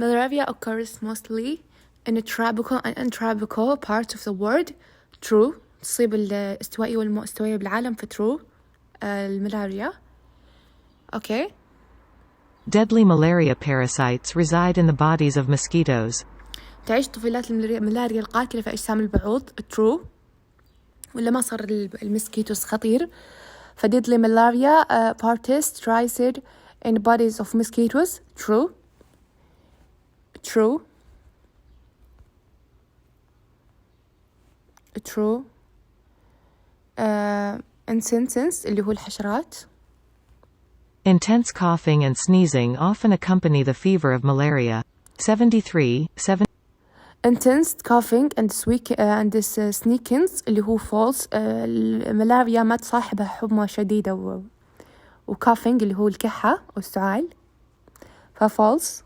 Malaria occurs mostly in a tropical and untropical parts of the world. True. تصيب الاستوائية والمو استوائية بالعالم في true. الملاريا. Okay. Deadly malaria parasites reside in the bodies of mosquitoes. تعيش طفيلات الملاريا القاتلة في أجسام البعوض. True. ولا ما صار المسكيتوس خطير. ف deadly malaria parasites reside in the bodies of mosquitoes. True. True. True. Insects اللي هو الحشرات. Intense coughing and sneezing often accompany the fever of malaria. 73. Intense coughing and sneezing اللي هو false. الملاريا ما تصاحبها حمى شديدة coughing اللي هو الكحة والسعال. false.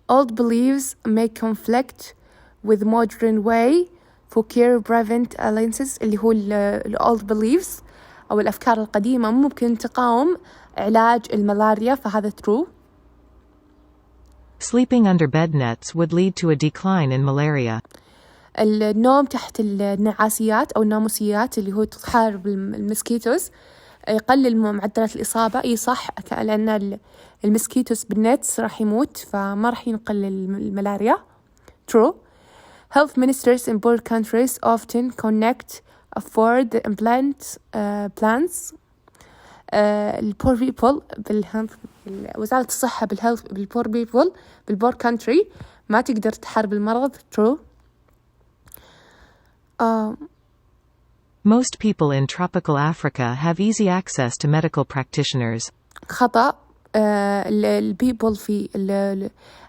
Old beliefs may conflict with modern way for care prevent alliances اللي هو old beliefs أو الأفكار القديمة ممكن تقاوم علاج الملاريا فهذا true. Sleeping under bed nets would lead to a decline in malaria. النوم تحت النعاسيات أو الناموسيات اللي هو تحارب المسكيتوس يقلل معدلات الإصابة. أي صح لأن المسكيتوس بالنتس راح يموت فما راح ينقل الملاريا. True. Health ministers in poor countries often connect afford implant plans. الpoor people وزارة الصحة بالpoor people بالpoor country ما تقدر تحارب المرض. True. Most people in tropical Africa have easy access to medical practitioners. خطأ. البيبل في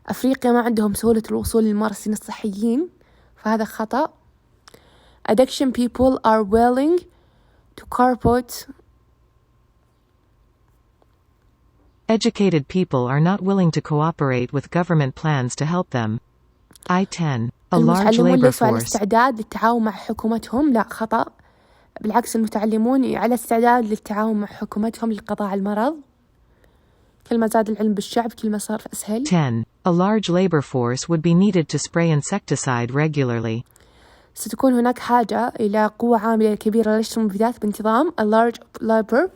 أفريقيا ما عندهم سهولة الوصول للممارسين الصحيين فهذا خطأ. Addiction people are willing to cooperate. Educated people are not willing to cooperate with government plans to help them. I-10. A large labor ليسوا على force. استعداد للتعاون مع حكومتهم. لا خطأ. بالعكس المتعلمون على استعداد للتعاون مع حكومتهم للقضاء على المرض. كل ما زاد العلم بالشعب كل ما صار أسهل. 10. A large labor force would be needed to spray insecticide regularly. ستكون هناك حاجة إلى قوة عاملة كبيرة لنشر المبيدات بانتظام. A large labor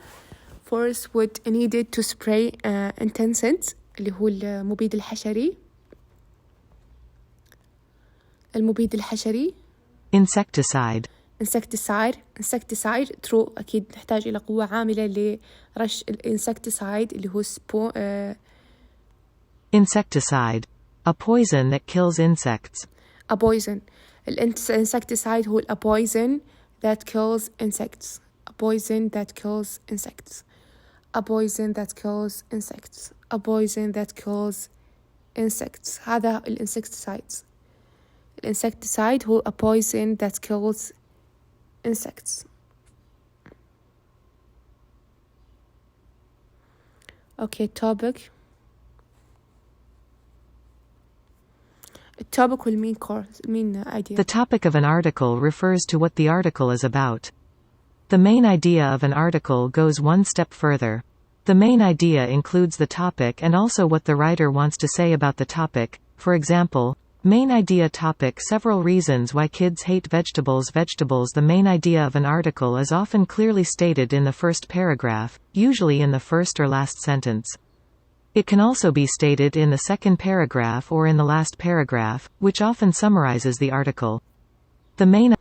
force would needed to spray insecticides اللي هو المبيد الحشري. المبيد الحشري. Insecticide. insecticide true. أكيد نحتاج إلى قوة عاملة لرش الانسكتيسايد اللي هو Insecticide. A poison that kills insects. a poison. الانسكتيسايد هو a poison that kills insects. a poison that kills insects. a poison that kills insects. a poison that kills insects. هذا الانسكتيسايدز. الانسكتيسايد هو a poison that kills insects. Okay, topic. الtopic will mean course, mean idea. The topic of an article refers to what the article is about. The main idea of an article goes one step further. The main idea includes the topic and also what the writer wants to say about the topic. For example, main idea topic several reasons why kids hate vegetables. The main idea of an article is often clearly stated in the first paragraph, usually in the first or last sentence. It can also be stated in the second paragraph or in the last paragraph, which often summarizes the article. The main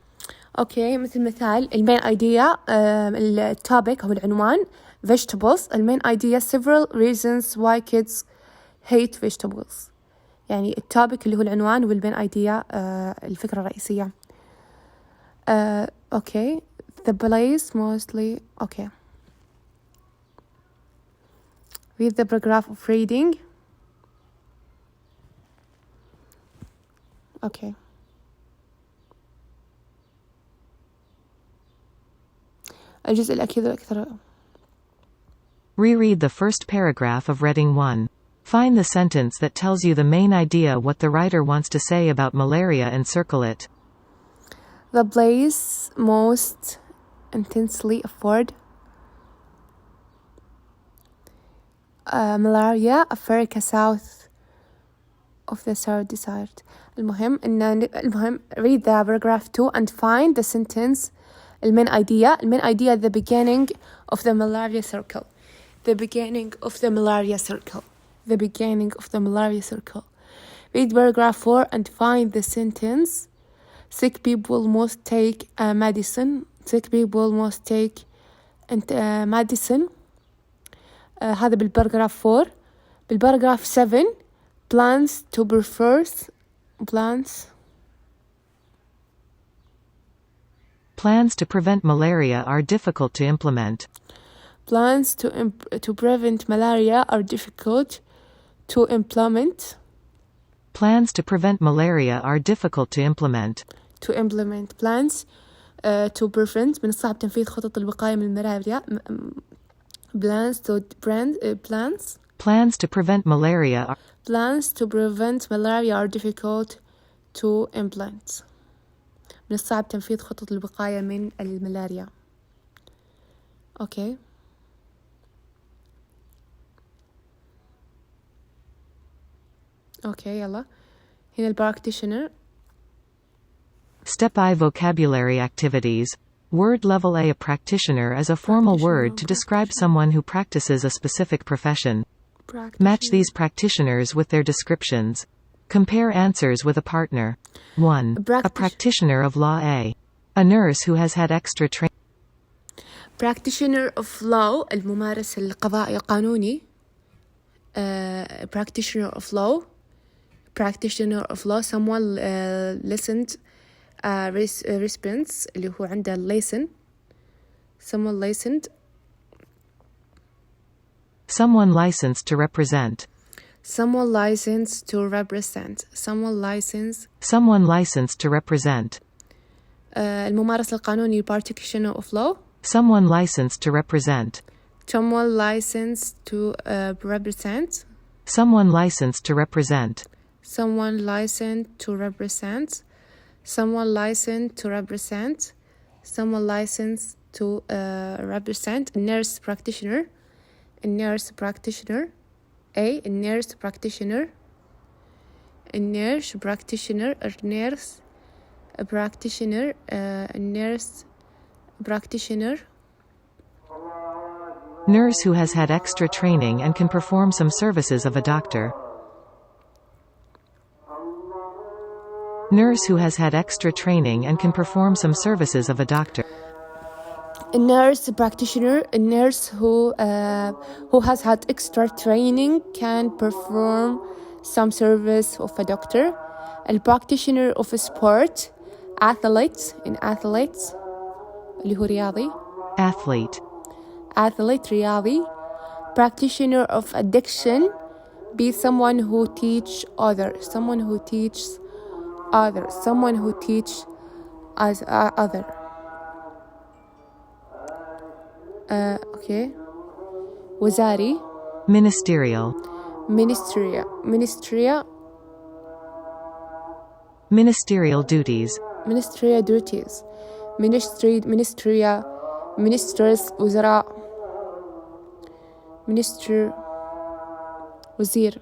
مثال المين idea التوبيك أو العنوان vegetables. المين idea several reasons why kids hate vegetables. يعني التوبيك اللي هو العنوان والمين idea الفكرة الرئيسية. The place mostly read the paragraph of reading. الجزء الأكثر. Reread the first paragraph of reading 1. Find the sentence that tells you the main idea what the writer wants to say about malaria and circle it. The place most intensely afford malaria Africa south of the Sahara Desert. المهم read the paragraph 2 and find the sentence. The main idea the beginning of the malaria circle. The beginning of the malaria circle. The beginning of the malaria circle. Read paragraph 4 and find the sentence. Sick people must take medicine. Sick people must take medicine. هذا بالباراجراف 4. بالباراجراف 7 plans to prevent malaria are difficult to implement. Plans to prevent malaria are difficult to implement. Plans to prevent malaria are difficult to implement. To implement plans to prevent. من الصعب تنفيذ خطط الوقاية من الملاريا. Plans to prevent malaria are difficult to implement. من الصعب تنفيذ خطط الوقاية من الملاريا. أوكي. يلا. هنا practitioner. Step I vocabulary activities. Word level A practitioner is a formal word to describe someone who practices a specific profession. Match these practitioners with their descriptions. Compare answers with a partner. 1. A practitioner of law A. A nurse who has had extra training. Practitioner of law الممارس القضائي القانوني. Practitioner of law someone listened response اللي هو عنده listen. Someone licensed to represent. Someone licensed to represent. الممارس القانوني practitioner of law. Someone licensed to represent. Someone licensed to represent. Someone licensed to represent. Someone licensed to represent. Someone licensed to represent. Someone licensed to represent. Nurse practitioner. A nurse practitioner. A nurse practitioner. A nurse practitioner. A nurse practitioner. A nurse practitioner. Nurse who has had extra training and can perform some services of a doctor. Nurse who has had extra training and can perform some services of a doctor. A nurse practitioner, a nurse who has had extra training can perform some service of a doctor. A practitioner of a sport, athlete, اللي هو رياضي. Athlete رياضي. Practitioner of addiction, be someone who teach others. Someone who teaches other. Okay. وزاري. Ministerial duties. ministers وزراء. وزير.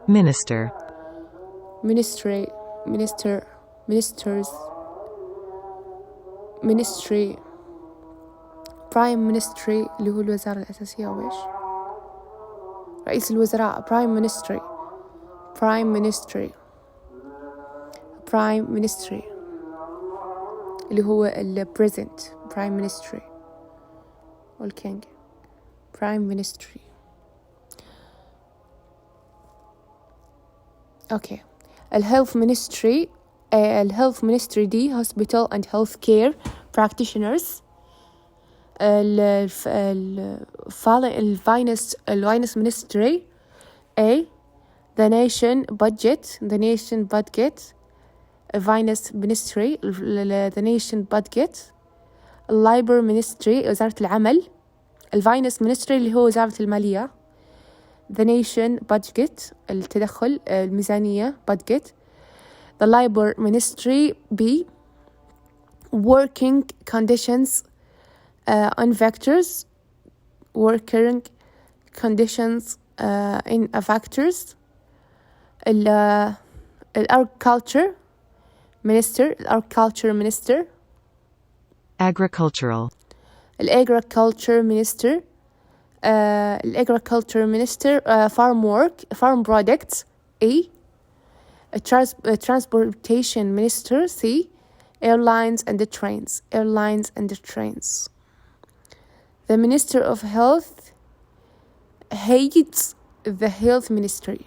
Ministers. Ministry. Prime Ministry اللي هو الوزارة الأساسية أو إيش؟ رئيس الوزراء. Prime Ministry اللي هو President. Prime Ministry والكينج. Prime Ministry. Okay. Health Ministry دي Hospital and Healthcare Practitioners. Finance Ministry. A. The Nation Budget. Finance Ministry. The Nation Budget. Labor Ministry وزارة العمل. Finance Ministry اللي هو وزارة المالية. The Nation Budget التدخل الميزانية budget. The Labor Ministry. B. Working Conditions on Vectors. Working Conditions in factors. الagriculture minister Agricultural. الagriculture minister farm products transportation minister C airlines and the trains the minister of health heads the health ministry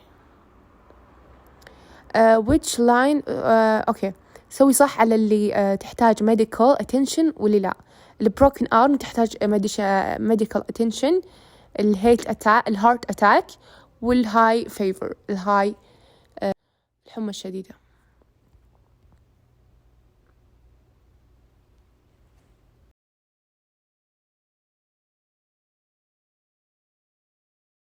which line okay سوي صح على اللي تحتاج medical attention واللي لا. broken arm تحتاج medical attention. heart attack والhigh fever الحمى الشديدة.